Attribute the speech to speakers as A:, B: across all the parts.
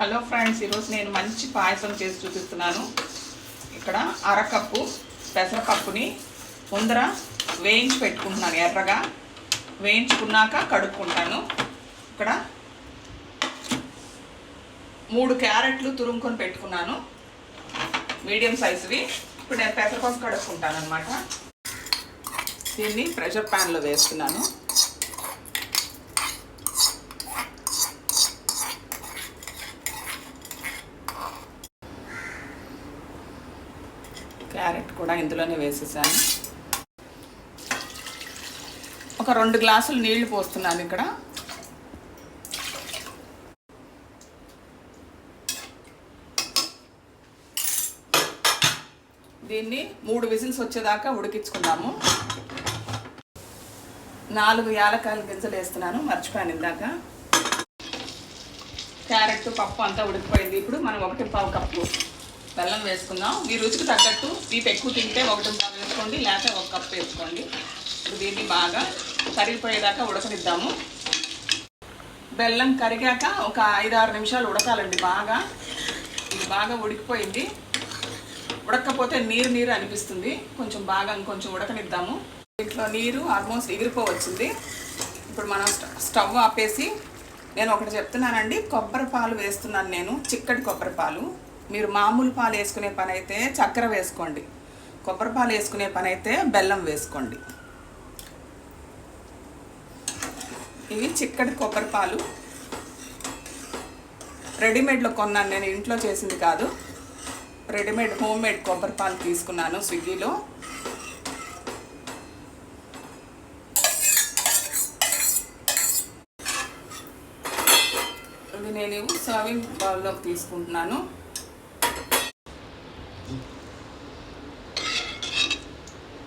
A: Hello friends, ఈరోజు నేను మంచి పాయసం చేసి చూపిస్తున్నాను. ఇక్కడ అరకప్పు పెసరపప్పుని ముందర వేయించి పెట్టుకుంటున్నాను. ఎర్రగా వేయించుకున్నాక కడుక్కుంటాను. ఇక్కడ 3 క్యారెట్లు తురుముకొని పెట్టుకున్నాను, మీడియం సైజువి. ఇప్పుడు నేను పెసరపప్పు కడుక్కుంటాను అనమాట. దీన్ని ప్రెషర్ ప్యాన్లో వేస్తున్నాను. క్యారెట్ కూడా ఇందులోనే వేసేసాను. ఒక 2 గ్లాసులు నీళ్లు పోస్తున్నాను. ఇక్కడ దీన్ని 3 విజిల్స్ వచ్చేదాకా ఉడికించుకుందాము. 4 యాలక్కాయల గింజలు వేస్తున్నాను, మర్చిపోయాను ఇందాక. క్యారెట్ పప్పు అంతా ఉడికిపోయింది. ఇప్పుడు మనం 1.25 కప్పు బెల్లం వేసుకుందాం. మీ రుచికి తగ్గట్టు తీపి ఎక్కువ తింటే 1.25 వేసుకోండి, లేకపోతే 1 కప్పు వేసుకోండి. ఇప్పుడు దీన్ని బాగా కరిగిపోయేదాకా ఉడకనిద్దాము. బెల్లం కరిగాక ఒక 5-6 నిమిషాలు ఉడకాలండి. ఇది బాగా ఉడికిపోయింది. ఉడకపోతే నీరు అనిపిస్తుంది. ఇంకొంచెం ఉడకనిద్దాము. దీంట్లో నీరు ఆల్మోస్ట్ ఎగిరిపోవచ్చింది. ఇప్పుడు మనం స్టవ్ ఆపేసి, నేను ఒకటి చెప్తున్నానండి, కొబ్బరి పాలు వేస్తున్నాను నేను, చిక్కటి కొబ్బరి పాలు. మీరు మామూలు పాలు వేసుకునే పని అయితే చక్కెర వేసుకోండి, కొబ్బరి పాలు వేసుకునే పని అయితే బెల్లం వేసుకోండి. ఇవి చిక్కటి కొబ్బరి పాలు, రెడీమేడ్లో కొన్నాను నేను, ఇంట్లో చేసింది కాదు. రెడీమేడ్ హోమ్మేడ్ కొబ్బరి పాలు తీసుకున్నాను స్విగ్గీలో. ఇవి నేను సర్వింగ్ బౌల్లోకి తీసుకుంటున్నాను.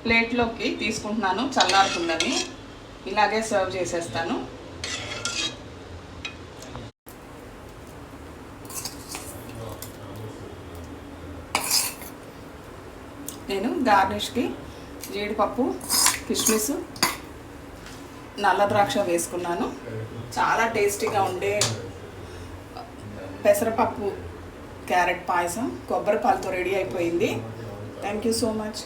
A: ప్లేట్లోకి తీసుకుంటున్నాను, చల్లారుతుందని. ఇలాగే సర్వ్ చేసేస్తాను. నేను గార్నిష్కి జీడిపప్పు, కిస్మిస్, నల్ల ద్రాక్ష వేసుకున్నాను. చాలా టేస్టీగా ఉండే పెసరపప్పు క్యారెట్ పాయసం కొబ్బరి పాలతో రెడీ అయిపోయింది. Thank you so much.